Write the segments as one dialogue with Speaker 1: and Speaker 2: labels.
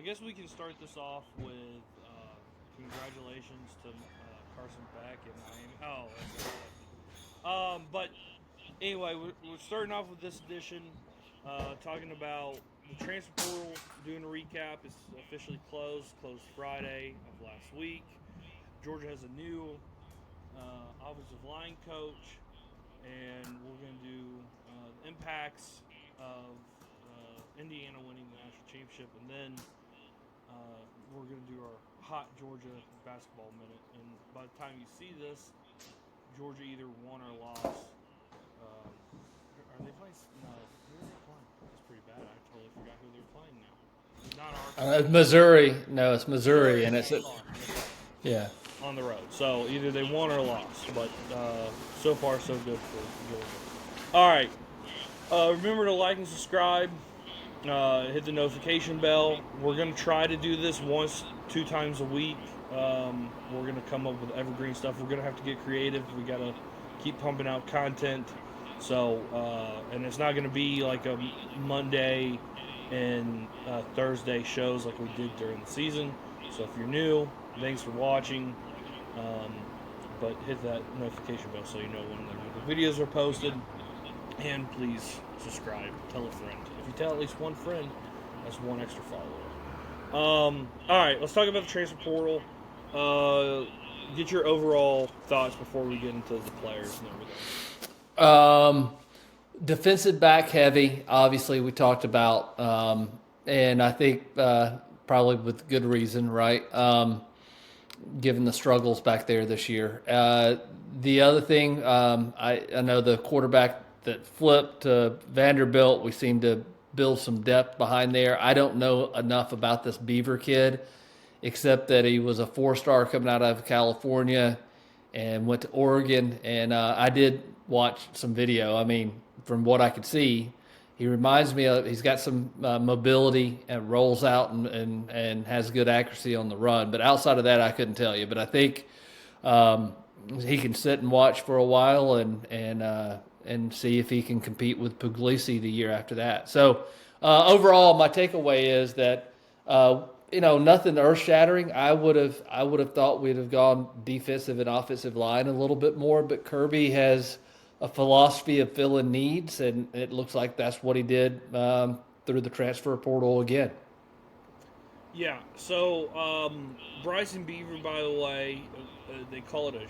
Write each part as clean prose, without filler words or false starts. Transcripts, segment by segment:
Speaker 1: guess we can start this off with congratulations to Carson Beck and Miami. But anyway, we're starting off with this edition, talking about the transfer portal. Doing a recap. It's officially closed Friday of last week. Georgia has a new offensive line coach, and we're going to do the impacts of Indiana winning the national championship, and then we're going to do our hot Georgia basketball minute. And by the time you see this, Georgia either won or lost. Are they playing? No, who are they playing? That's pretty bad. I totally forgot who they're playing now. It's not Arkansas.
Speaker 2: Missouri. No, it's Missouri, and it's yeah,
Speaker 1: on the road. So either they won or lost, but so far so good for Georgia. All right. Remember to like and subscribe. Hit the notification bell. We're going to try to do this 2 times a week. We're going to come up with evergreen stuff. We're going to have to get creative. We got to keep pumping out content. So, and it's not going to be like a Monday and Thursday shows like we did during the season. So if you're new, thanks for watching. But hit that notification bell so you know when the videos are posted. And please subscribe. Tell a friend. If you tell at least one friend, that's one extra follower. All right, let's talk about the transfer portal. Get your overall thoughts before we get into the players and everything.
Speaker 2: Defensive back heavy, obviously we talked about, and I think probably with good reason, right? Given the struggles back there this year. The other thing, I know the quarterback that flipped to Vanderbilt, we seem to build some depth behind there. I don't know enough about this Beaver kid, except that he was a 4-star coming out of California and went to Oregon. And I did watch some video. I mean, from what I could see, he reminds me of, he's got some mobility and rolls out and has good accuracy on the run. But outside of that, I couldn't tell you. But I think he can sit and watch for a while and see if he can compete with Puglisi the year after that. So overall, my takeaway is that nothing earth-shattering. I would have thought we'd have gone defensive and offensive line a little bit more, but Kirby has a philosophy of filling needs, and it looks like that's what he did through the transfer portal again. Yeah.
Speaker 1: So Bryson Beaver, by the way, they call it a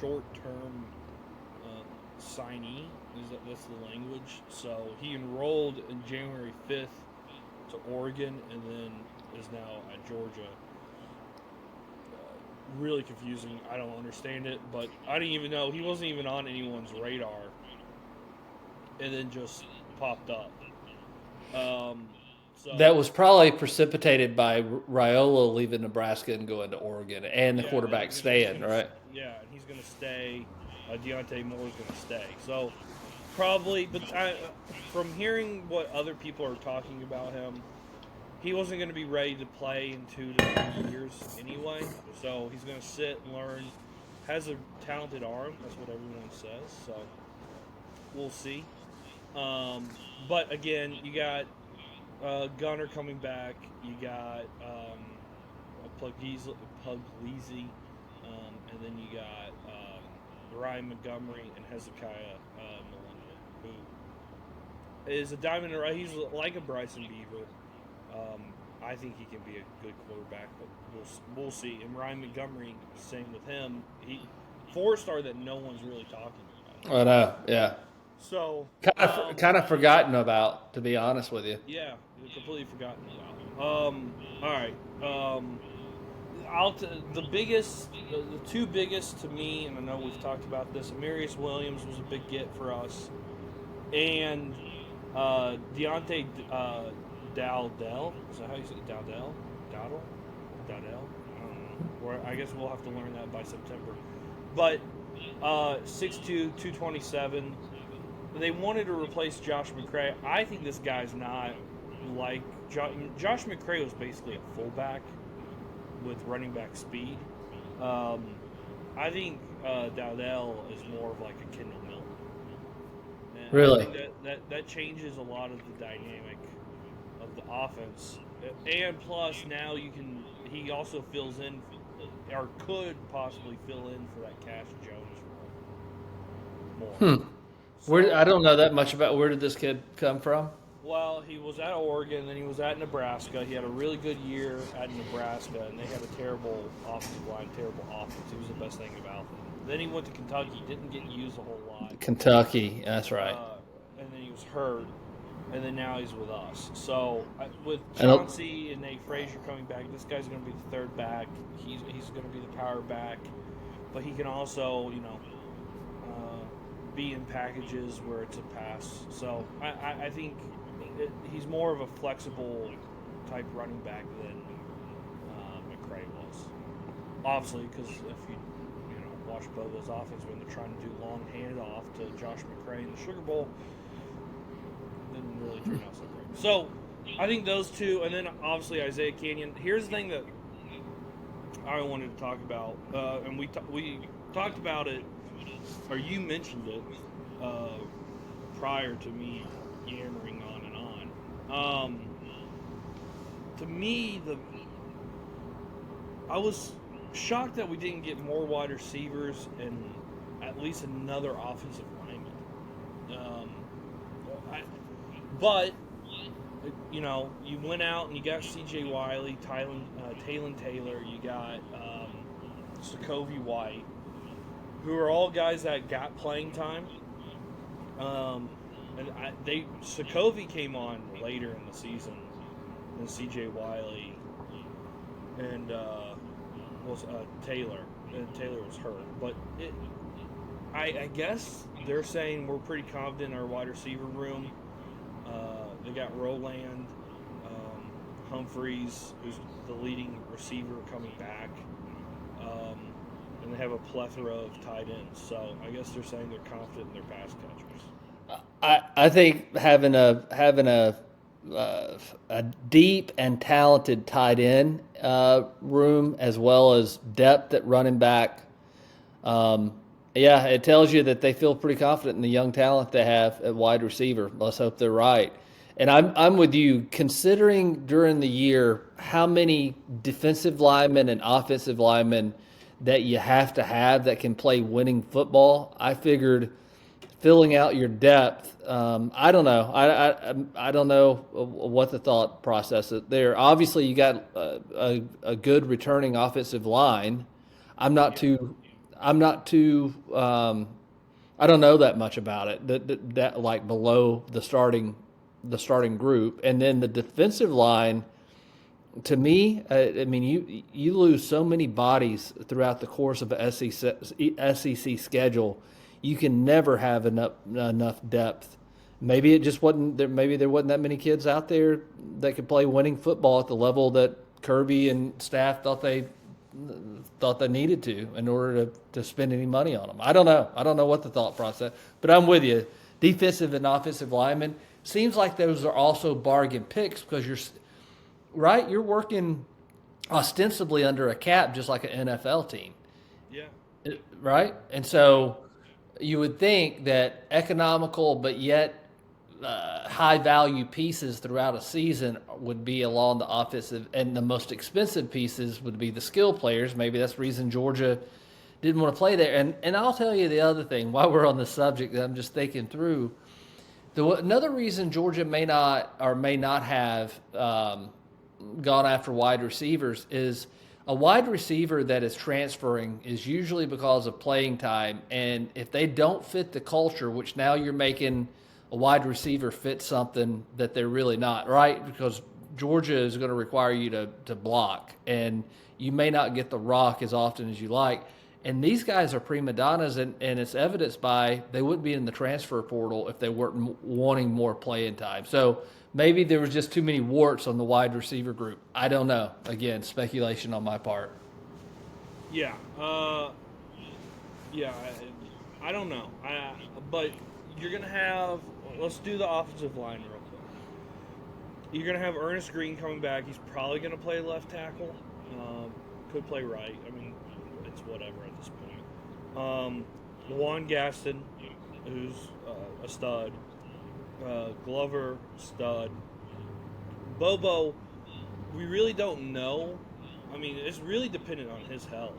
Speaker 1: short-term signee. That's the language. So he enrolled in January 5th to Oregon, and then is now at Georgia. Really confusing. I don't understand it, but I didn't even know. He wasn't even on anyone's radar, and then just popped up. So
Speaker 2: that was probably precipitated by Raiola leaving Nebraska and going to Oregon, and the quarterback staying, right?
Speaker 1: Yeah, and he's going to stay. Deontay Moore's going to stay. So probably, but from hearing what other people are talking about him, he wasn't going to be ready to play in 2 to 3 years anyway. So he's going to sit and learn. Has a talented arm. That's what everyone says. So we'll see. But again, you got Gunner coming back. You got Puglisi, and then you got Ryan Montgomery and Hezekiah Melinda, who is a diamond in the rough. He's like a Bryson Beaver. I think he can be a good quarterback, but we'll see. And Ryan Montgomery, same with him. He 4-star that no one's really talking about.
Speaker 2: I know, yeah.
Speaker 1: So
Speaker 2: kind of forgotten about, to be honest with you.
Speaker 1: Yeah, completely forgotten about. All right. The 2 biggest to me, and I know we've talked about this. Amaris Williams was a big get for us, and Dante Dowdell. Is that how you say it? Dowdell? I don't know. I guess we'll have to learn that by September. But 6'2", 227. They wanted to replace Josh McCray. I think this guy's not like Josh McCray was basically a fullback with running back speed. I think Dowdell is more of like a Kendall Miller. And
Speaker 2: really?
Speaker 1: I think that changes a lot of the dynamic of the offense. And plus, now he also fills in, or could possibly fill in for that Cash Jones role more. So,
Speaker 2: I don't know that much about where did this kid come from.
Speaker 1: well, he was at Oregon, then he was at Nebraska. He had a really good year at Nebraska, and they had a terrible offensive line, terrible offense. He was the best thing about them. Then he went to Kentucky, didn't get used a whole lot.
Speaker 2: Kentucky, that's right.
Speaker 1: And then he was hurt, and then now he's with us. So with Chauncey and Nate Frazier coming back, this guy's going to be the third back. He's going to be the power back, but he can also, be in packages where it's a pass. So I think he's more of a flexible type running back than McCray was. Obviously, because if you watch Bobo's offense when they're trying to do long handoff to Josh McCray in the Sugar Bowl, didn't really turn out so great. So I think those two, and then obviously Isiah Canion. Here's the thing that I wanted to talk about, and we talked about it, or you mentioned it prior to me yammering on and on. To me, I was shocked that we didn't get more wide receivers and at least another offensive lineman. But you went out and you got C.J. Wiley, Talon Taylor, you got Sokovie White, who are all guys that got playing time. Sokovie came on later in the season than C.J. Wiley and was Taylor. And Taylor was hurt, but I guess they're saying we're pretty confident in our wide receiver room. They got Roland, Humphreys, who's the leading receiver, coming back. And they have a plethora of tight ends. So I guess they're saying they're confident in their pass catchers.
Speaker 2: I think having a deep and talented tight end room as well as depth at running back, it tells you that they feel pretty confident in the young talent they have at wide receiver. Let's hope they're right. And I'm with you. Considering during the year how many defensive linemen and offensive linemen that you have to have that can play winning football, I figured filling out your depth. I don't know. I don't know what the thought process is there. Obviously, you got a good returning offensive line. I don't know that much about it. That like below the starting group, and then the defensive line. To me, you lose so many bodies throughout the course of an SEC schedule. You can never have enough depth. Maybe it just wasn't there. Maybe there wasn't that many kids out there that could play winning football at the level that Kirby and staff thought they needed to in order to spend any money on them. I don't know. I don't know what the thought process. But I'm with you. Defensive and offensive linemen seems like those are also bargain picks because you're working ostensibly under a cap just like an NFL team.
Speaker 1: Yeah.
Speaker 2: Right? And so you would think that economical but yet high-value pieces throughout a season would be along the offensive, and the most expensive pieces would be the skill players. Maybe that's the reason Georgia didn't want to play there. And I'll tell you the other thing, while we're on the subject that I'm just thinking through, another reason Georgia may not have gone after wide receivers is a wide receiver that is transferring is usually because of playing time. And if they don't fit the culture, which now you're making a wide receiver fit something that they're really not, right? Because Georgia is going to require you to block, and you may not get the rock as often as you like. And these guys are prima donnas, and it's evidenced by they wouldn't be in the transfer portal if they weren't wanting more playing time. So maybe there was just too many warts on the wide receiver group. I don't know. Again, speculation on my part.
Speaker 1: Yeah. I don't know. But you're going to have – let's do the offensive line real quick. You're going to have Ernest Green coming back. He's probably going to play left tackle. Could play right. I mean, it's whatever at this point. Juan Gaston, who's a stud. Glover, stud. Bobo, we really don't know. I mean, it's really dependent on his health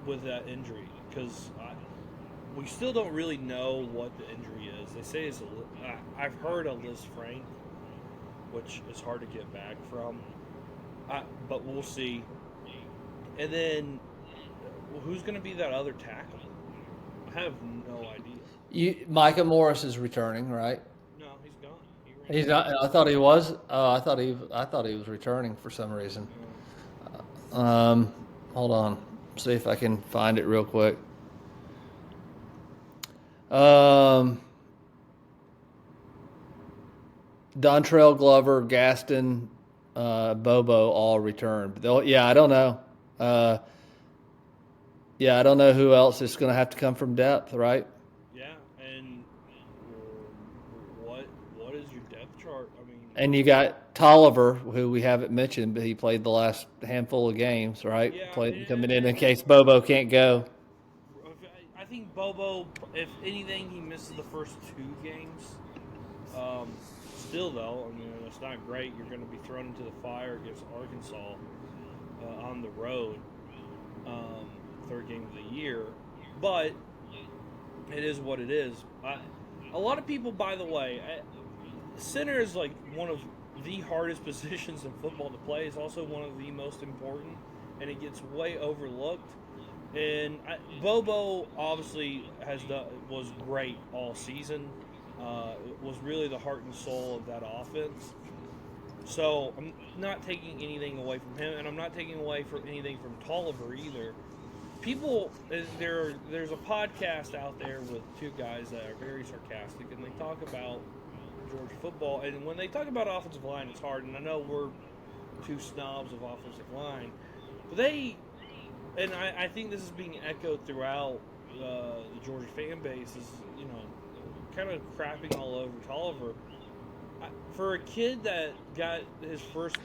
Speaker 1: with that injury because we still don't really know what the injury is. They say it's I've heard a Liz Frank, which is hard to get back from, but we'll see. And then, who's going to be that other tackle? I have no idea.
Speaker 2: Micah Morris is returning, right?
Speaker 1: No, he's gone.
Speaker 2: He's not. I thought he was. I thought he was returning for some reason. Hold on. See if I can find it real quick. Dontrell Glover, Gaston, Bobo all returned. I don't know. I don't know who else is going to have to come from depth, right?
Speaker 1: Yeah, and what is your depth chart? I mean,
Speaker 2: and you got Tolliver, who we haven't mentioned, but he played the last handful of games, right?
Speaker 1: Yeah,
Speaker 2: Coming in case Bobo can't go.
Speaker 1: I think Bobo, if anything, he misses the first 2 games. Still, though, I mean, it's not great. You're going to be thrown into the fire against Arkansas on the road, 3rd game of the year. But it is what it is. A lot of people, by the way, center is like one of the hardest positions in football to play. It's also one of the most important, and it gets way overlooked. And Bobo obviously was great all season. Was really the heart and soul of that offense. So I'm not taking anything away from him, and I'm not taking away anything from Tolliver either. People, there's a podcast out there with 2 guys that are very sarcastic, and they talk about Georgia football. And when they talk about offensive line, it's hard. And I know we're 2 snobs of offensive line, but I think this is being echoed throughout the Georgia fan base is, kind of crapping all over Tolliver. For a kid that got his first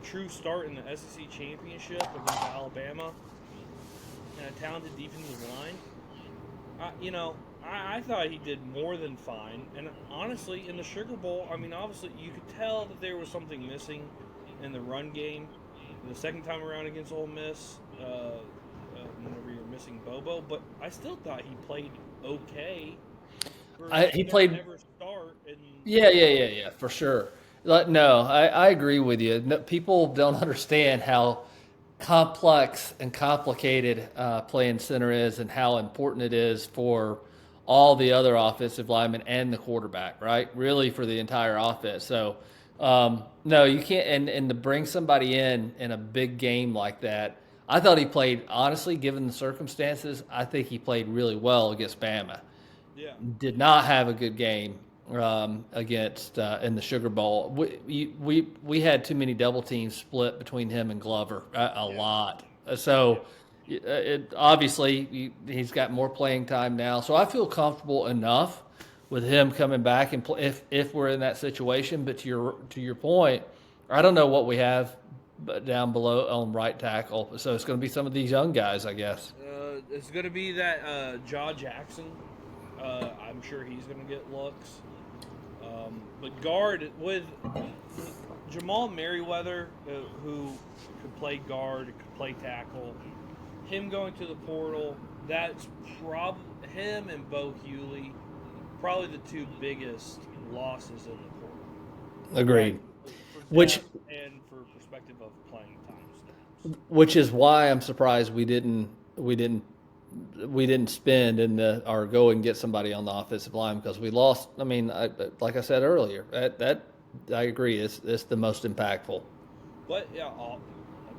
Speaker 1: true start in the SEC Championship against Alabama and a talented defensive line, I thought he did more than fine. And honestly, in the Sugar Bowl, I mean, obviously you could tell that there was something missing in the run game. The second time around against Ole Miss, whenever you're missing Bobo, but I still thought he played okay.
Speaker 2: He played.
Speaker 1: Never start.
Speaker 2: Yeah, for sure. No, I agree with you. No, people don't understand how complex and complicated playing center is, and how important it is for all the other offensive linemen and the quarterback. Right, really for the entire offense. So, no, you can't. And to bring somebody in a big game like that, I thought he played honestly, given the circumstances. I think he played really well against Bama.
Speaker 1: Yeah.
Speaker 2: Did not have a good game against in the Sugar Bowl. We had too many double teams split between him and Glover a lot. So obviously he's got more playing time now. So I feel comfortable enough with him coming back and play if we're in that situation. But to your point, I don't know what we have down below on right tackle. So it's going to be some of these young guys, I guess.
Speaker 1: It's going to be that Jaw Jackson. I'm sure he's going to get looks. But guard with Jamal Merriweather, who could play guard, could play tackle, him going to the portal, that's him and Bo Hewley, probably the 2 biggest losses in the portal.
Speaker 2: Agreed.
Speaker 1: And for perspective of playing time snaps.
Speaker 2: Which is why I'm surprised we didn't spend or go and get somebody on the offensive line, because we lost. I mean, like I said earlier, that I agree. It's the most impactful.
Speaker 1: But yeah,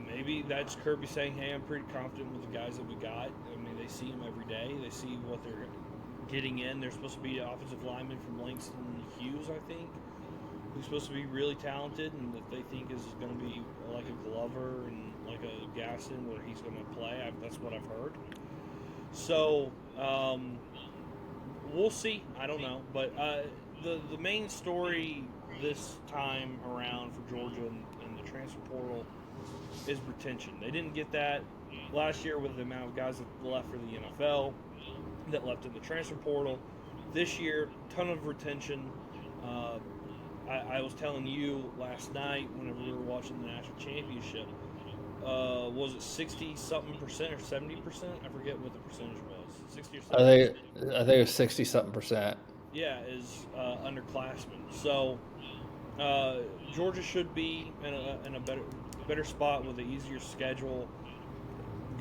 Speaker 1: maybe that's Kirby saying, "Hey, I'm pretty confident with the guys that we got." I mean, they see them every day. They see what they're getting in. They're supposed to be an offensive lineman from Langston Hughes, I think, who's supposed to be really talented, and that they think is going to be like a Glover and like a Gaston, where he's going to play. That's what I've heard. So, we'll see. I don't know. But the main story this time around for Georgia and the transfer portal is retention. They didn't get that last year with the amount of guys that left for the NFL, that left in the transfer portal. This year, ton of retention. I was telling you last night whenever we were watching the national championship, was it 60-something% or 70%? I forget what the percentage was. 60 or 70%.
Speaker 2: I think it was 60-something%.
Speaker 1: Yeah, is underclassmen. So Georgia should be in a better spot with an easier schedule.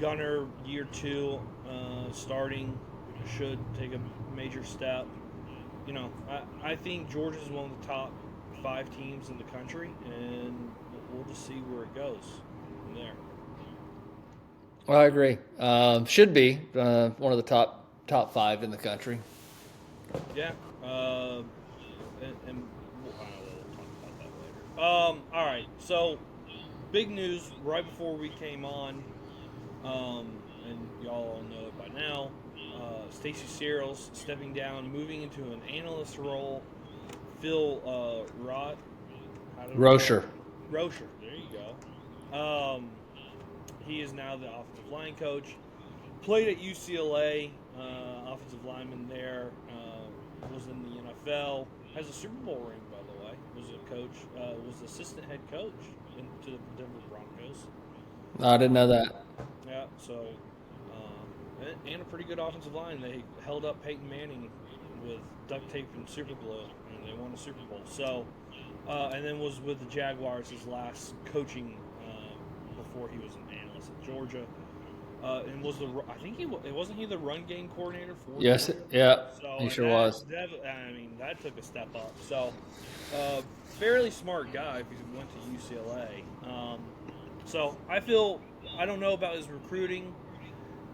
Speaker 1: Gunner year 2 starting should take a major step. You know, I think Georgia is one of the top 5 teams in the country, and we'll just see where it goes from there.
Speaker 2: Well, I agree. Should be one of the top 5 in the country.
Speaker 1: Yeah, and we'll talk about that later. All right, so big news right before we came on, and y'all all know it by now. Stacy Searles stepping down, moving into an analyst role. Phil
Speaker 2: Rauscher.
Speaker 1: Rauscher, there you go. He is now the offensive line coach. Played at UCLA, offensive lineman there. Was in the NFL. Has a Super Bowl ring, by the way. Was a coach. Was assistant head coach to the Denver Broncos.
Speaker 2: I didn't know that.
Speaker 1: Yeah, so and a pretty good offensive line. They held up Peyton Manning with duct tape and super glue, and they won a Super Bowl. So, and then was with the Jaguars his last coaching before he was an analyst at Georgia. And was I think wasn't he the run game coordinator for
Speaker 2: Yes,
Speaker 1: Georgia?
Speaker 2: yeah,
Speaker 1: So,
Speaker 2: he sure was.
Speaker 1: I mean, that took a step up. So, fairly smart guy if he went to UCLA. So I don't know about his recruiting.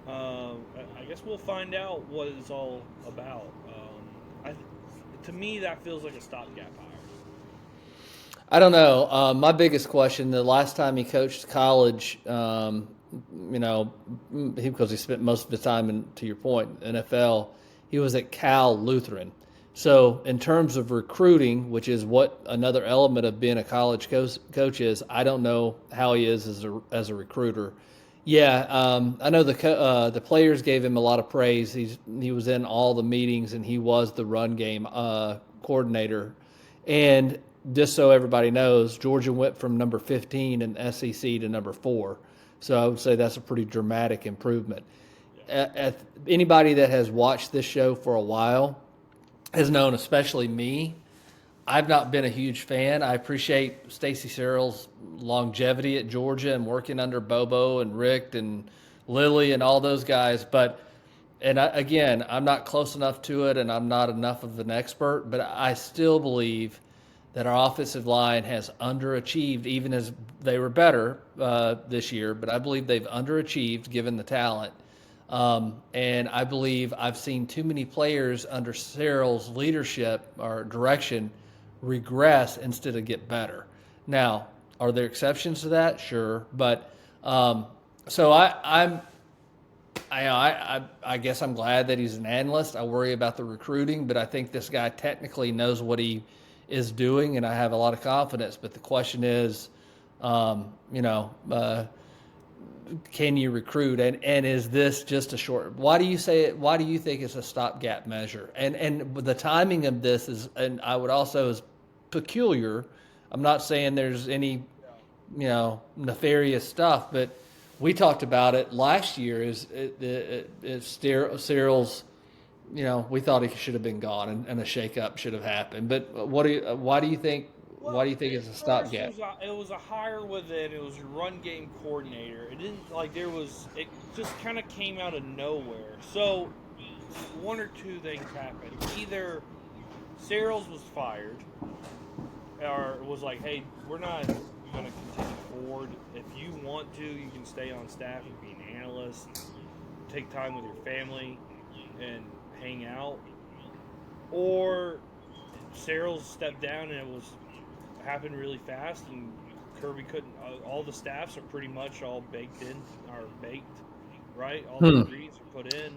Speaker 1: I guess we'll find out what it's all about. To me, that feels like a stopgap hire.
Speaker 2: I don't know. My biggest question: the last time he coached college, because he spent most of the time, to your point, NFL, he was at Cal Lutheran. So, in terms of recruiting, which is what another element of being a college coach is, I don't know how he is as a recruiter. Yeah, I know the players gave him a lot of praise. He was in all the meetings, and he was the run game coordinator. And just so everybody knows, Georgia went from number 15 in SEC to number 4. So I would say that's a pretty dramatic improvement. Anybody that has watched this show for a while has known, especially me, I've not been a huge fan. I appreciate Stacy Searles' longevity at Georgia and working under Bobo and Rick and Lily and all those guys. Again, I'm not close enough to it and I'm not enough of an expert, but I still believe that our offensive line has underachieved, even as they were better this year. But I believe they've underachieved given the talent. And I believe I've seen too many players under Searles' leadership or direction regress instead of get better. Now, are there exceptions to that? Sure, but so I guess I'm glad that he's an analyst. I worry about the recruiting, but I think this guy technically knows what he is doing, and I have a lot of confidence. But the question is, can you recruit? And is this just a short? Why do you think it's a stopgap measure? And the timing of this is, and I would also is peculiar. I'm not saying there's any, nefarious stuff, but we talked about it last year. Searles, we thought he should have been gone, and a shakeup should have happened. But why do you think?
Speaker 1: Well,
Speaker 2: why do you think it's a stopgap?
Speaker 1: It was a hire within. It was a run game coordinator. It didn't it just kind of came out of nowhere. So one or two things happened. Either Searles was fired, or it was like, hey, we're not going to continue forward. If you want to, you can stay on staff and be an analyst, take time with your family, and hang out. Or Searles stepped down and it happened really fast, and Kirby couldn't. All the staffs are pretty much all baked, right? All the ingredients are put in,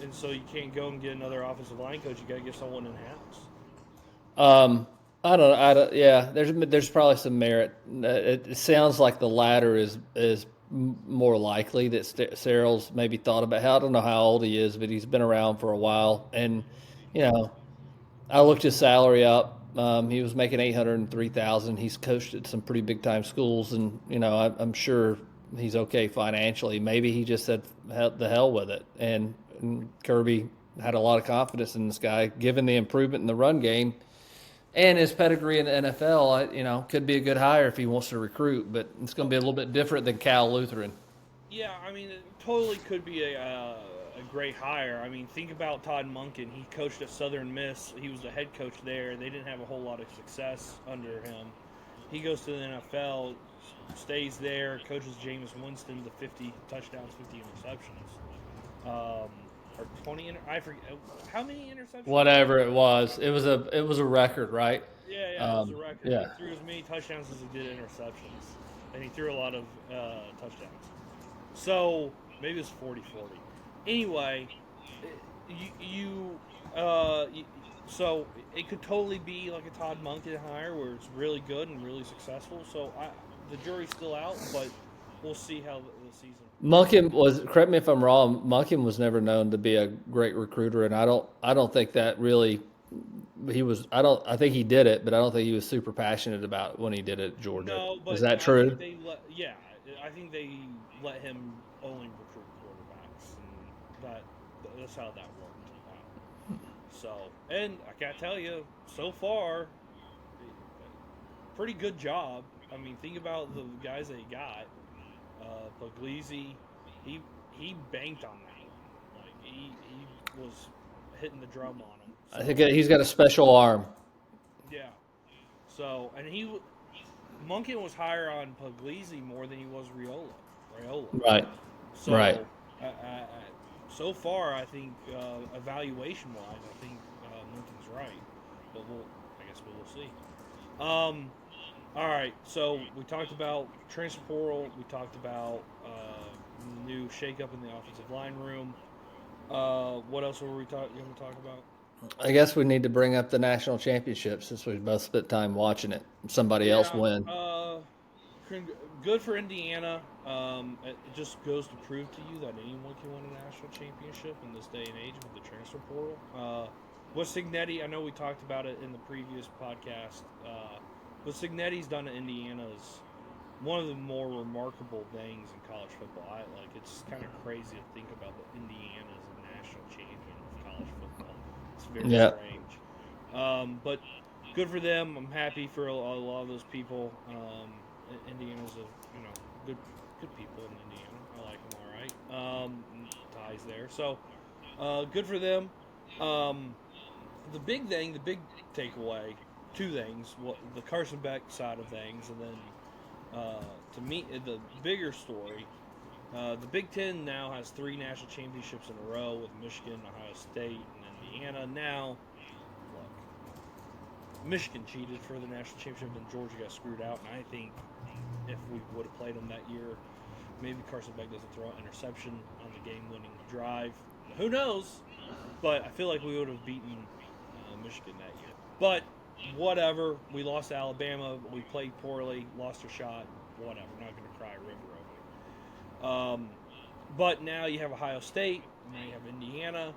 Speaker 1: and so you can't go and get another offensive line coach. You got to get someone in house.
Speaker 2: I don't. Yeah, there's probably some merit. It sounds like the latter is more likely, that Searles maybe thought about. I don't know how old he is, but he's been around for a while, and I looked his salary up. He was making $803,000. He's coached at some pretty big time schools, and I'm sure he's okay financially. Maybe he just said the hell with it. And Kirby had a lot of confidence in this guy, given the improvement in the run game and his pedigree in the NFL. Could be a good hire if he wants to recruit, but it's going to be a little bit different than Cal Lutheran.
Speaker 1: Yeah, I mean, it totally could be a great hire. I mean, think about Todd Monken. He coached at Southern Miss. He was the head coach there. They didn't have a whole lot of success under him. He goes to the NFL, stays there, coaches Jameis Winston to 50 touchdowns, 50 interceptions. Or 20, I forget. How many interceptions?
Speaker 2: Whatever it was. It was a record, right?
Speaker 1: Yeah, it was a record.
Speaker 2: Yeah.
Speaker 1: He threw as many touchdowns as he did interceptions. And he threw a lot of touchdowns. So, maybe it's 40-40. Anyway, so it could totally be like a Todd Monken hire where it's really good and really successful. So the jury's still out, but we'll see how the season.
Speaker 2: Monken was, correct me if I'm wrong, Monken was never known to be a great recruiter, and I don't think that really he was. I think he did it, but I don't think he was super passionate about it when he did it at Georgia.
Speaker 1: No, but
Speaker 2: is that true?
Speaker 1: I think they let him only recruit quarterbacks, and that's how that worked. So, and I gotta tell you, so far, pretty good job. I mean, think about the guys that he got. Puglisi, he banked on that. Like he was hitting the drum on him. So,
Speaker 2: I think he's got a special arm.
Speaker 1: Yeah. So, and Monken was higher on Puglisi more than he was Raiola.
Speaker 2: Right.
Speaker 1: So,
Speaker 2: right.
Speaker 1: So far, I think evaluation-wise, I think Monken's right, but I guess we'll see. All right, so we talked about transfer portal. We talked about the new shakeup in the offensive line room. What else were we going to talk about?
Speaker 2: I guess we need to bring up the national championship since we both spent time watching it. Somebody else win.
Speaker 1: Good for Indiana. It just goes to prove to you that anyone can win a national championship in this day and age with the transfer portal. With Signetti, I know we talked about it in the previous podcast. What Signetti's done at Indiana is one of the more remarkable things in college football. It's kind of crazy to think about that Indiana is a national champion of college football. It's very strange. But good for them. I'm happy for a lot of those people. Indiana's good people in Indiana. I like them all right. Ties there. So good for them. The big takeaway, two things. The Carson Beck side of things, and then to me, the bigger story, the Big Ten now has 3 national championships in a row with Michigan, Ohio State, and Indiana. Now, look, Michigan cheated for the national championship, and Georgia got screwed out. And I think if we would have played them that year, maybe Carson Beck doesn't throw an interception on the game-winning drive. Who knows? But I feel like we would have beaten Michigan that year. But whatever. We lost to Alabama. We played poorly. Lost our shot. Whatever. Not going to cry a river over it. But now you have Ohio State. Now you have Indiana.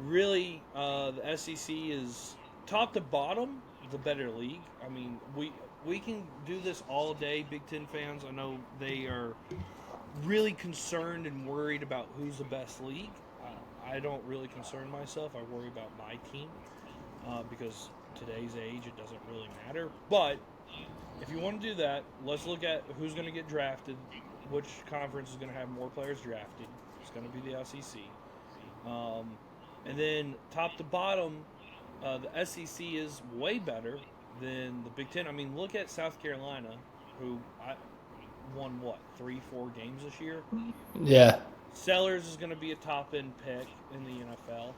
Speaker 1: Really, the SEC is top to bottom the better league. I mean, we can do this all day, Big Ten fans. I know they are really concerned and worried about who's the best league. I don't really concern myself. I worry about my team because today's age, it doesn't really matter. But if you want to do that, let's look at who's going to get drafted, which conference is going to have more players drafted. It's going to be the SEC. And then top to bottom, the SEC is way better than the Big Ten. I mean, look at South Carolina, who won, 3-4 games this year?
Speaker 2: Yeah.
Speaker 1: Sellers is going to be a top-end pick in the NFL.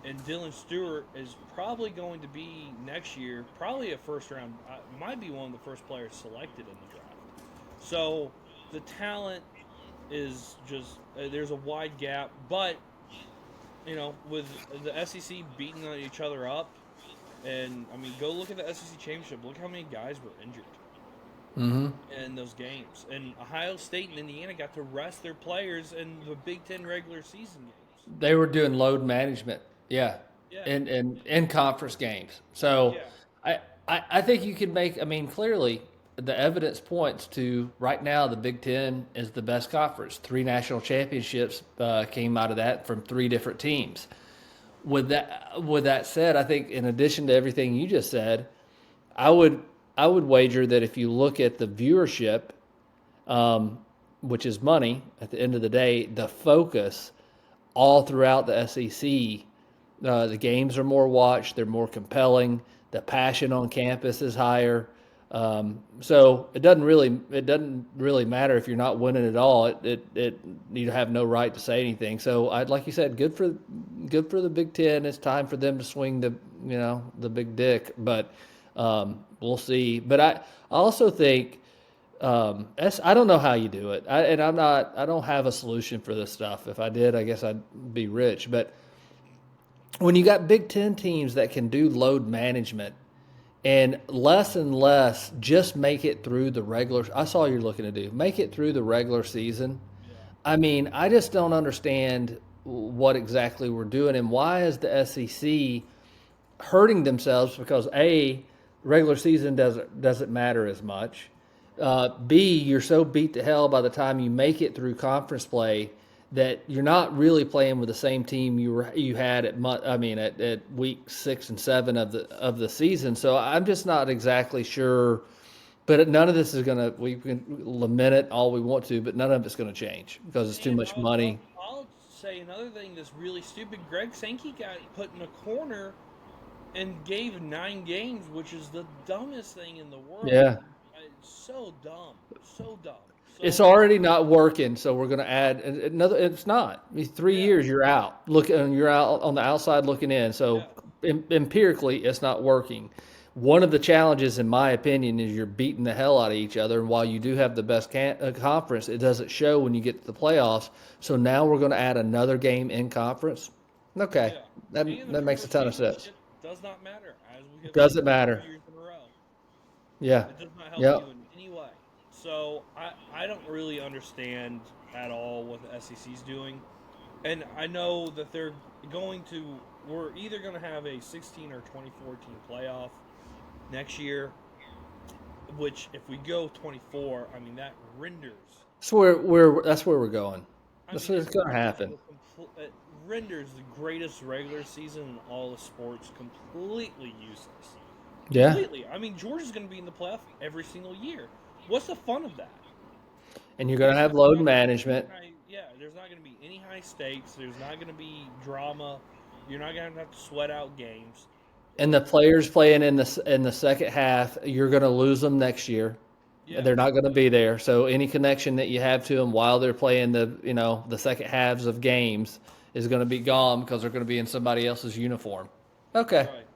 Speaker 1: And Dylan Stewart is probably going to be, next year, probably a first-round, might be one of the first players selected in the draft. So the talent is just, there's a wide gap. But, with the SEC beating each other up, and, I mean, go look at the SEC Championship. Look how many guys were injured in those games. And Ohio State and Indiana got to rest their players in the Big Ten regular season games.
Speaker 2: They were doing load management, in conference games. So I think you could make. I mean, clearly, the evidence points to right now the Big Ten is the best conference. 3 national championships came out of that from 3 different teams. With that said, I think in addition to everything you just said, I would wager that if you look at the viewership, which is money at the end of the day, the focus all throughout the SEC, the games are more watched, they're more compelling, the passion on campus is higher. So it doesn't really matter if you're not winning at all. You have no right to say anything. So like you said, good for the Big Ten. It's time for them to swing the big dick. But we'll see. But I also think I don't know how you do it. I don't have a solution for this stuff. If I did, I guess I'd be rich. But when you got Big Ten teams that can do load management, and less just make it through the regular. I saw you're looking to do. Make it through the regular season.
Speaker 1: Yeah.
Speaker 2: I mean, I just don't understand what exactly we're doing, and why is the SEC hurting themselves? Because A, regular season doesn't matter as much. B, you're so beat to hell by the time you make it through conference play that you're not really playing with the same team you had at week 6 and 7 of the season. So I'm just not exactly sure. But none of this is gonna. We can lament it all we want to, but none of it's gonna change because it's too much money.
Speaker 1: I'll say another thing that's really stupid. Greg Sankey got put in a corner and gave 9 games, which is the dumbest thing in the world.
Speaker 2: Yeah.
Speaker 1: It's so dumb. So dumb.
Speaker 2: It's already not working, so we're going to add another. It's not. I mean, 3 years, you're out. You're out on the outside looking in. So empirically, it's not working. One of the challenges, in my opinion, is you're beating the hell out of each other. And while you do have the best conference, it doesn't show when you get to the playoffs. So now we're going to add another game in conference. Okay, that makes a ton of sense.
Speaker 1: It does not matter.
Speaker 2: Doesn't matter.
Speaker 1: Years in a row.
Speaker 2: Yeah.
Speaker 1: It does not help you in any way. So I don't really understand at all what the SEC's doing. And I know that we're either going to have a 16 or 24 team playoff next year, which if we go 24, I mean, that renders.
Speaker 2: That's where we're going. That's what's going to happen.
Speaker 1: It renders the greatest regular season in all of sports completely useless.
Speaker 2: Yeah.
Speaker 1: Completely. I mean, Georgia's going to be in the playoff every single year. What's the fun of that?
Speaker 2: And you're going to have load management.
Speaker 1: There's not going to be any high stakes. There's not going to be drama. You're not going to have to sweat out games.
Speaker 2: And the players playing in the second half, you're going to lose them next year. Yeah. They're not going to be there. So any connection that you have to them while they're playing the second halves of games is going to be gone because they're going to be in somebody else's uniform. Okay.
Speaker 1: Right.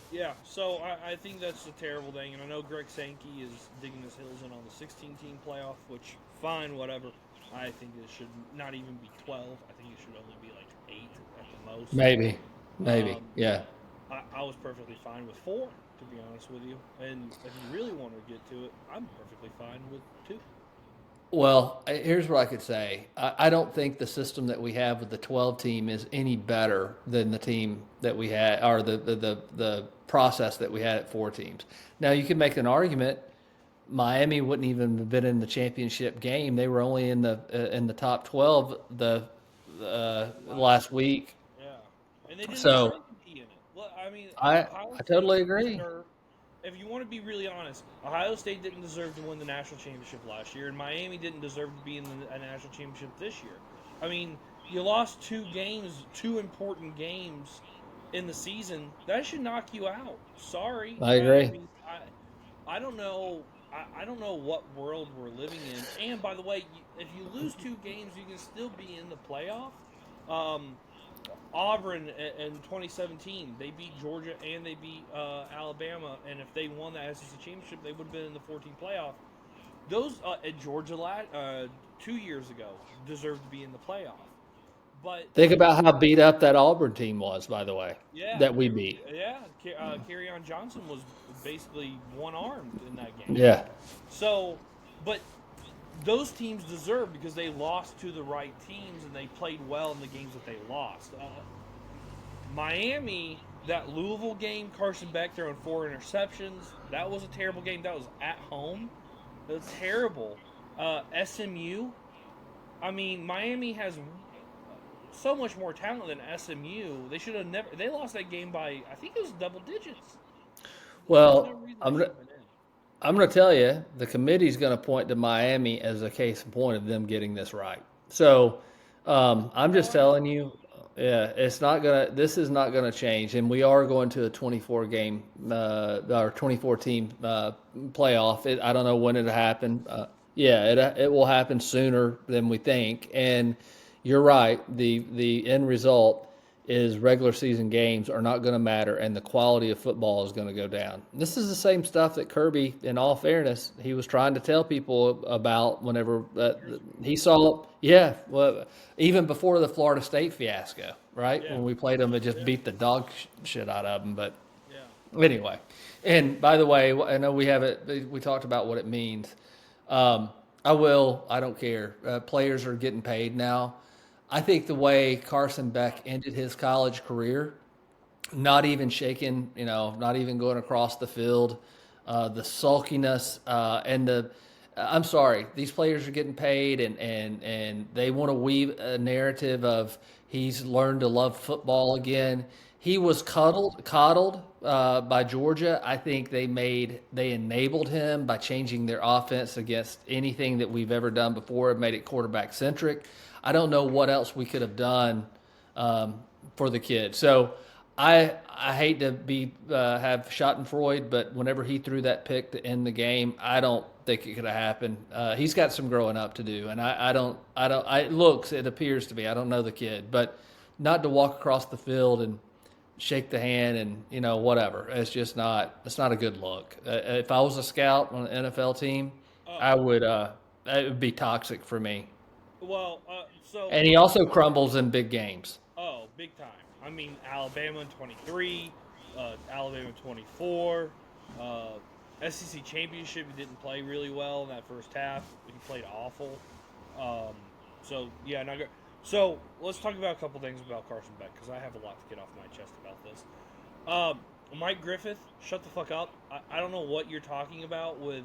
Speaker 1: Yeah, so I think that's a terrible thing, and I know Greg Sankey is digging his heels in on the 16-team playoff, which, fine, whatever. I think it should not even be 12. I think it should only be like 8 at the most.
Speaker 2: Maybe, yeah.
Speaker 1: I was perfectly fine with 4, to be honest with you, and if you really want to get to it, I'm perfectly fine with 2.
Speaker 2: Well, here's what I could say. I don't think the system that we have with the 12 team is any better than the team that we had, or the process that we had at 4 teams. Now, you can make an argument. Miami wouldn't even have been in the championship game. They were only in the top 12 last week.
Speaker 1: Yeah, and they didn't
Speaker 2: so
Speaker 1: in it. Well, I mean,
Speaker 2: I totally agree.
Speaker 1: If you want to be really honest, Ohio State didn't deserve to win the national championship last year, and Miami didn't deserve to be in a national championship this year. I mean, you lost 2 important games in the season. That should knock you out. Sorry.
Speaker 2: I agree.
Speaker 1: I mean, I don't know. I don't know what world we're living in. And by the way, if you lose 2 games, you can still be in the playoff. Auburn in 2017, they beat Georgia and they beat Alabama, and if they won the SEC championship, they would have been in the 14 playoff. Those at Georgia 2 years ago deserved to be in the playoff. But
Speaker 2: think about how beat up that Auburn team was, by the way.
Speaker 1: Yeah,
Speaker 2: that we beat.
Speaker 1: Yeah, Canion Johnson was basically one-armed in that game.
Speaker 2: Yeah.
Speaker 1: So, but those teams deserve because they lost to the right teams and they played well in the games that they lost. Miami That Louisville game, Carson Beck throwing 4 interceptions. That was a terrible game. That was at home. That was terrible. SMU. I mean, Miami has so much more talent than SMU. They should have never. They lost that game by, I think it was double digits. There's no
Speaker 2: Well,
Speaker 1: reason
Speaker 2: I'm
Speaker 1: they
Speaker 2: gonna,
Speaker 1: should have been in.
Speaker 2: I'm going to tell you, the committee's going to point to Miami as a case in point of them getting this right. So I'm just telling you, yeah, it's not gonna. This is not going to change, and we are going to a 24 game or 24 team playoff. I don't know when it'll happen. Yeah, it will happen sooner than we think. And you're right. The end result is regular season games are not going to matter, and the quality of football is going to go down. This is the same stuff that Kirby, in all fairness, he was trying to tell people about whenever he saw. Yeah, well, even before the Florida State fiasco, right?
Speaker 1: Yeah.
Speaker 2: When we played them, it just beat the dog shit out of them. But
Speaker 1: Yeah.
Speaker 2: anyway, and by the way, I know we have it. We talked about what it means. I don't care. Players are getting paid now. I think the way Carson Beck ended his college career, not even shaking, not even going across the field, the sulkiness, I'm sorry, these players are getting paid and they want to weave a narrative of he's learned to love football again. He was coddled by Georgia. I think they enabled him by changing their offense against anything that we've ever done before. It made it quarterback centric. I don't know what else we could have done for the kid. So I hate to have Schadenfreude, but whenever he threw that pick to end the game, I don't think it could have happened. He's got some growing up to do, and it appears to be. I don't know the kid, but not to walk across the field and shake the hand and whatever. It's just not. It's not a good look. If I was a scout on an NFL team, I would. It would be toxic for me.
Speaker 1: Well,
Speaker 2: And he also crumbles in big games.
Speaker 1: Oh, big time. I mean, Alabama in 23, Alabama in 24, SEC Championship, he didn't play really well in that first half. He played awful. Not good. So, let's talk about a couple things about Carson Beck, because I have a lot to get off my chest about this. Mike Griffith, shut the fuck up. I don't know what you're talking about with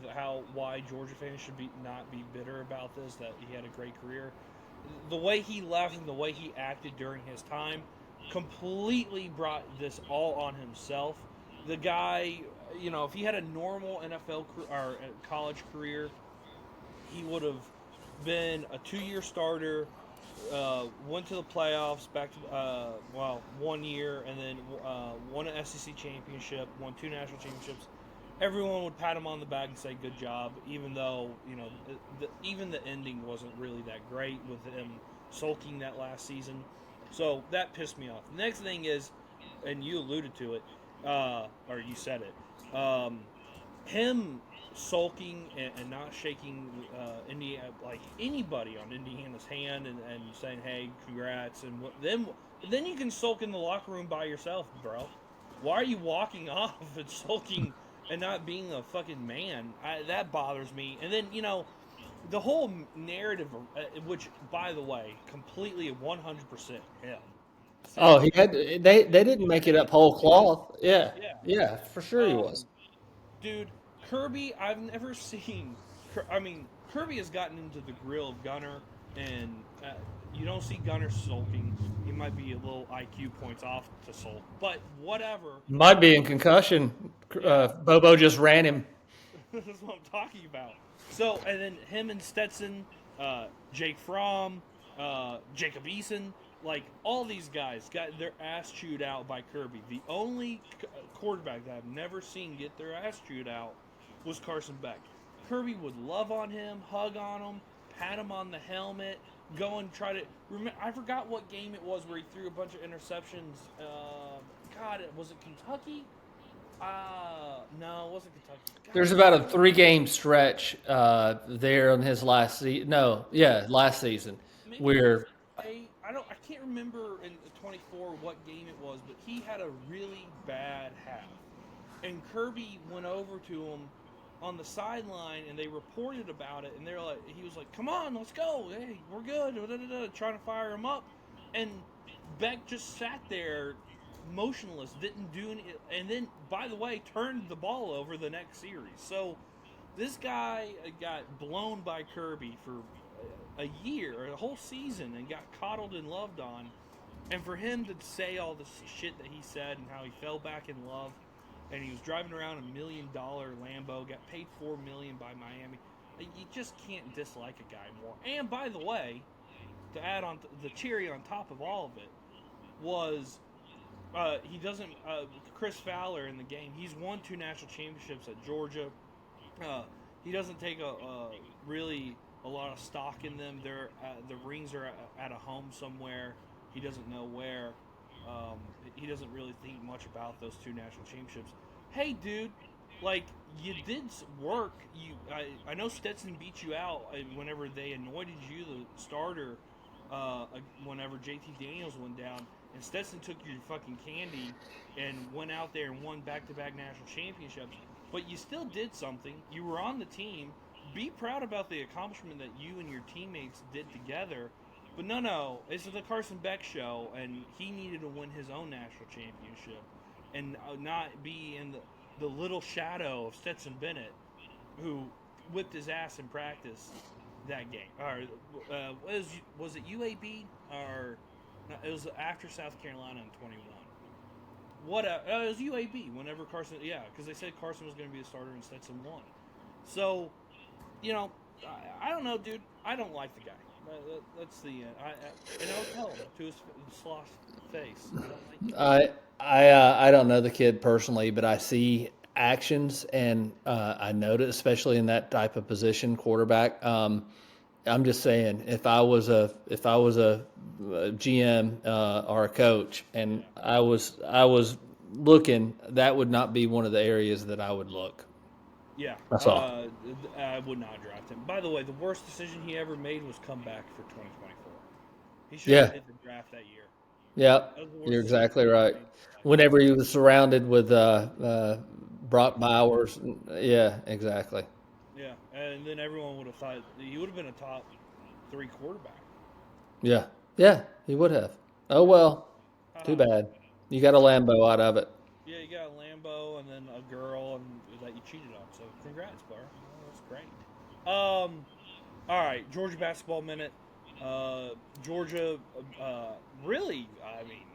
Speaker 1: why Georgia fans should not be bitter about this, that he had a great career. The way he left and the way he acted during his time completely brought this all on himself. The guy, if he had a normal NFL or college career, he would have been a 2-year starter, went to the playoffs back to 1 year, and then won an SEC championship, won 2 national championships. Everyone would pat him on the back and say good job, even though even the ending wasn't really that great with him sulking that last season. So that pissed me off. The next thing is, and you alluded to it, or you said it, him sulking and not shaking anybody on Indiana's hand and saying, hey, congrats, and then you can sulk in the locker room by yourself, bro. Why are you walking off and sulking and not being a fucking man? That bothers me. And then, the whole narrative, which, by the way, completely 100% him.
Speaker 2: Oh, he had. They didn't make it up whole cloth. Yeah, for sure he was.
Speaker 1: Dude, Kirby, I've never seen. I mean, Kirby has gotten into the grill of Gunner, and you don't see Gunner sulking. He might be a little IQ points off to sulk, but whatever.
Speaker 2: Might be in concussion. Bobo just ran him.
Speaker 1: That's what I'm talking about. So, and then him and Stetson, Jake Fromm, Jacob Eason, like all these guys got their ass chewed out by Kirby. The only quarterback that I've never seen get their ass chewed out was Carson Beck. Kirby would love on him, hug on him, pat him on the helmet, go and try to. I forgot what game it was where he threw a bunch of interceptions. Was it Kentucky? No, it wasn't Kentucky. God,
Speaker 2: There's about a 3-game stretch there in his last season. Last season, where
Speaker 1: I can't remember in 24 what game it was, but he had a really bad half, and Kirby went over to him on the sideline, and they reported about it, and he was like, "Come on, let's go. Hey, we're good." Trying to fire him up, and Beck just sat there motionless, didn't do any, and then, by the way, turned the ball over the next series. So this guy got blown by Kirby for a year, a whole season, and got coddled and loved on. And for him to say all this shit that he said and how he fell back in love, and he was driving around $1 million Lambo, got paid $4 million by Miami, you just can't dislike a guy more. And by the way, to add on the cherry on top of all of it was he doesn't. Chris Fowler in the game, he's won 2 national championships at Georgia. He doesn't take really a lot of stock in them. The rings are at a home somewhere. He doesn't know where. He doesn't really think much about those 2 national championships. Hey, dude, like, you did work. I know Stetson beat you out whenever they anointed you the starter. Whenever JT Daniels went down, and Stetson took your fucking candy and went out there and won back-to-back national championships. But you still did something. You were on the team. Be proud about the accomplishment that you and your teammates did together. But no, it's the Carson Beck show, and he needed to win his own national championship and not be in the little shadow of Stetson Bennett, who whipped his ass in practice that game. Or was it UAB or no, it was after South Carolina in 21? It was UAB. Whenever Carson, because they said Carson was going to be the starter and Stetson won. So, I don't know, dude. I don't like the guy. That's the and I'll tell him to his sloth face.
Speaker 2: I don't know the kid personally, but I see actions, and I notice, especially in that type of position, quarterback. I'm just saying, if I was a GM or a coach, and I was looking, that would not be one of the areas that I would look.
Speaker 1: Yeah,
Speaker 2: that's all.
Speaker 1: I would not draft him. By the way, the worst decision he ever made was come back for 2024. He should have hit the draft that year.
Speaker 2: Yeah, you're exactly right. Whenever he was surrounded with Brock Bowers, yeah, exactly.
Speaker 1: Yeah, and then everyone would have thought he would have been a top 3 quarterback.
Speaker 2: Yeah, he would have. Oh well, too bad. You got a Lambo out of it.
Speaker 1: Yeah, you got a Lambo and then a girl that you cheated on. So congrats, Bar. That's great. All right, Georgia basketball minute. Georgia, really, I mean,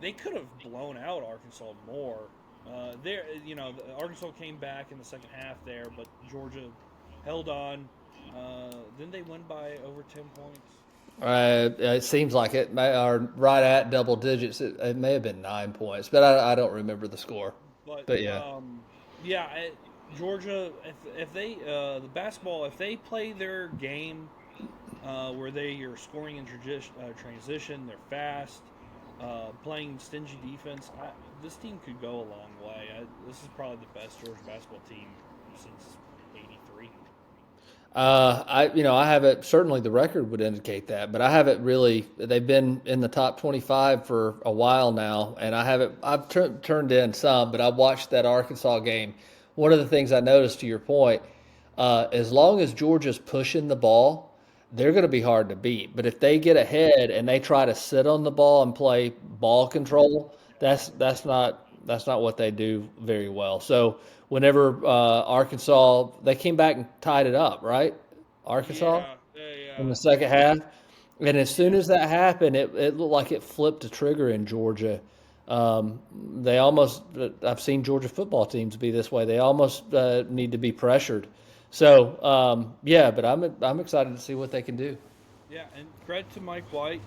Speaker 1: they could have blown out Arkansas more. Arkansas came back in the second half there, but Georgia held on. Didn't they win by over 10 points?
Speaker 2: It seems like it, or right at double digits. It may have been 9 points, but I don't remember the score. But yeah.
Speaker 1: Georgia, if they the basketball, if they play their game where they are scoring in transition, they're fast, playing stingy defense, this team could go a long way. This is probably the best Georgia basketball team since '83.
Speaker 2: I haven't, certainly the record would indicate that, but I haven't really, they've been in the top 25 for a while now, and I've turned in some, but I've watched that Arkansas game. One of the things I noticed, to your point, as long as Georgia's pushing the ball, they're going to be hard to beat. But if they get ahead and they try to sit on the ball and play ball control, that's not what they do very well. So whenever Arkansas, they came back and tied it up, right? Arkansas in the second half. And as soon as that happened, it looked like it flipped a trigger in Georgia. They almost, I've seen Georgia football teams be this way. They almost need to be pressured. So, but I'm excited to see what they can do.
Speaker 1: Yeah, and credit to Mike White.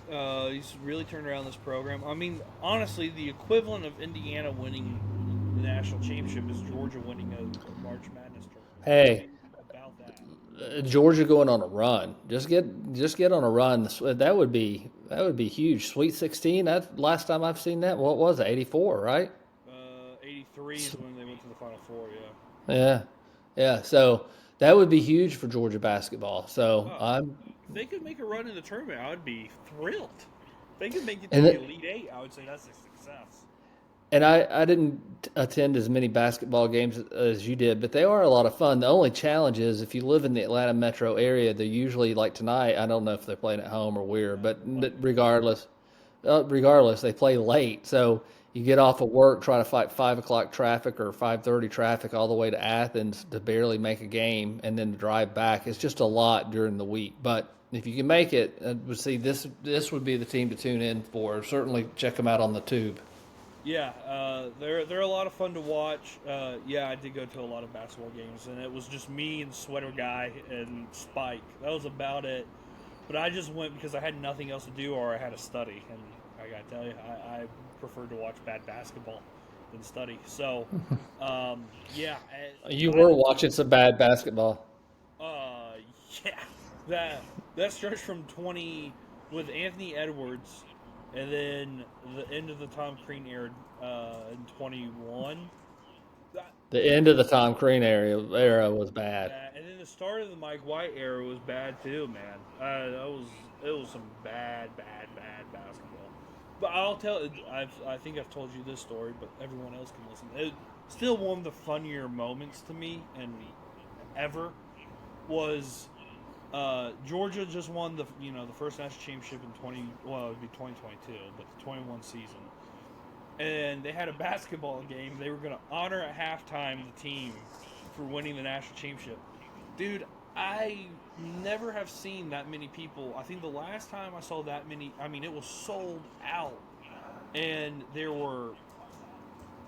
Speaker 1: He's really turned around this program. I mean, honestly, the equivalent of Indiana winning the national championship is Georgia winning a March Madness tournament.
Speaker 2: Hey,
Speaker 1: about that.
Speaker 2: Georgia going on a run. Just get on a run. That would be huge. Sweet 16. That last time I've seen that. What was it? 84, right?
Speaker 1: 83 is when they went to the Final Four. Yeah.
Speaker 2: Yeah. So that would be huge for Georgia basketball. So
Speaker 1: if they could make a run in the tournament, I would be thrilled. If they could make it to the Elite Eight, I would say that's a success.
Speaker 2: And I didn't attend as many basketball games as you did, but they are a lot of fun. The only challenge is if you live in the Atlanta metro area, they're usually, like tonight, I don't know if they're playing at home or where, but regardless, regardless, they play late. So you get off of work, try to fight 5 o'clock traffic or 5:30 traffic all the way to Athens to barely make a game, and then to drive back. It's just a lot during the week. But if you can make it, this would be the team to tune in for. Certainly check them out on the tube.
Speaker 1: Yeah, they're a lot of fun to watch. Yeah, I did go to a lot of basketball games, and it was just me and Sweater Guy and Spike. That was about it. But I just went because I had nothing else to do or I had to study. And I got to tell you, I preferred to watch bad basketball than study. So, yeah.
Speaker 2: You were watching some bad basketball.
Speaker 1: Yeah. That stretch from 20 with Anthony Edwards and then the end of the Tom Crean era in 21.
Speaker 2: The end of the Tom Crean era was bad.
Speaker 1: And then the start of the Mike White era was bad too, man. It was some bad basketball. But I'll tell. I think I've told you this story, but everyone else can listen. It still one of the funnier moments to me and ever was Georgia just won the first national championship in it would be 2022, but the 21 season. And they had a basketball game. They were going to honor at halftime the team for winning the national championship. Dude, I never have seen that many people. I think the last time I saw that many, it was sold out. And there were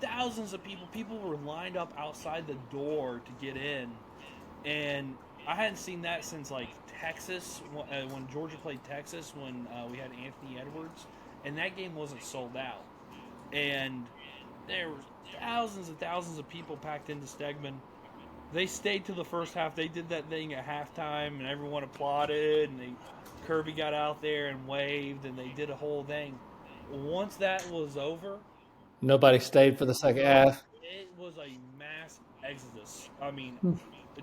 Speaker 1: thousands of people. People were lined up outside the door to get in. And I hadn't seen that since, Texas, when Georgia played Texas, when we had Anthony Edwards. And that game wasn't sold out. And there were thousands and thousands of people packed into Stegman. They stayed to the first half. They did that thing at halftime, and everyone applauded. And Kirby got out there and waved, and they did a whole thing. Once that was over,
Speaker 2: nobody stayed for the second half.
Speaker 1: It was a mass exodus.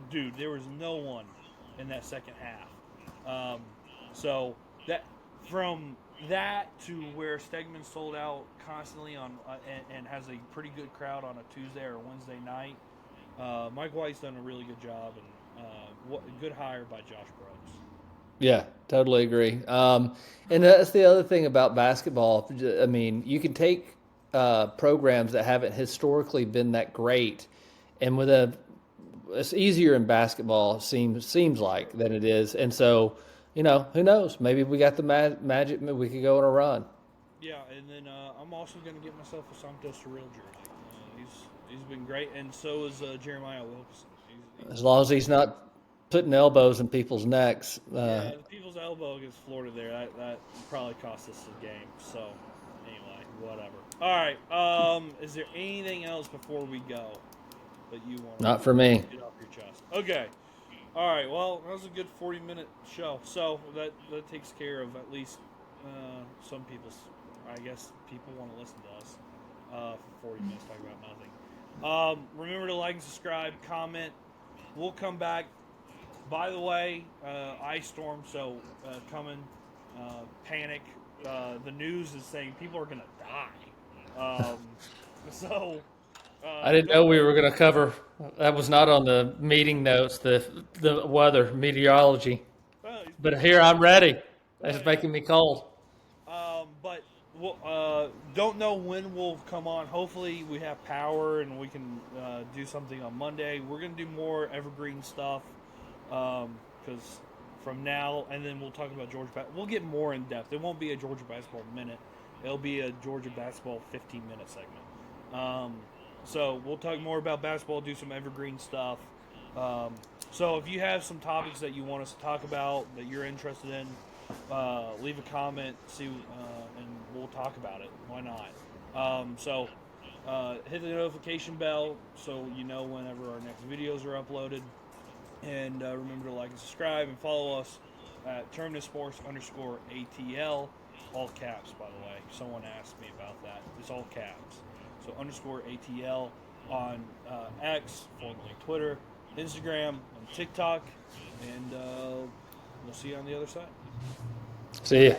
Speaker 1: Dude, there was no one in that second half. So that from that to where Stegman sold out constantly on and has a pretty good crowd on a Tuesday or Wednesday night. Mike White's done a really good job, and good hire by Josh Brooks.
Speaker 2: Yeah, totally agree. And that's the other thing about basketball. You can take programs that haven't historically been that great, and it's easier in basketball seems like than it is, and so. Who knows? Maybe we got the magic. We could go on a run.
Speaker 1: Yeah, and then I'm also going to get myself a Santos Surreal jersey. He's been great, and so is Jeremiah Wilkinson.
Speaker 2: As long as he's not putting elbows in people's necks.
Speaker 1: The people's elbow against Florida there, that probably cost us the game. So, anyway, whatever. All right, is there anything else before we go that you want to
Speaker 2: Not for me.
Speaker 1: Get off your chest? Okay. All right, well, that was a good 40-minute show. So that takes care of at least some people's, I guess, people want to listen to us for 40 minutes talking about nothing. Remember to like and subscribe, comment. We'll come back. By the way, ice storm, so coming, panic. The news is saying people are going to die.
Speaker 2: I didn't know we were going to cover. That was not on the meeting notes. The weather, meteorology. But here I'm ready. It's making me cold.
Speaker 1: But don't know when we'll come on. Hopefully we have power and we can do something on Monday. We're going to do more evergreen stuff because from now and then we'll talk about Georgia. We'll get more in depth. It won't be a Georgia basketball minute. It'll be a Georgia basketball 15-minute segment. So we'll talk more about basketball, do some evergreen stuff. So if you have some topics that you want us to talk about that you're interested in, leave a comment, and we'll talk about it. Why not? So hit the notification bell so you know whenever our next videos are uploaded. And remember to like and subscribe and follow us at Terminus Sports _ATL. All caps, by the way. Someone asked me about that. It's all caps. So _ATL on X, formerly Twitter, Instagram, and TikTok. And we'll see you on the other side.
Speaker 2: See ya.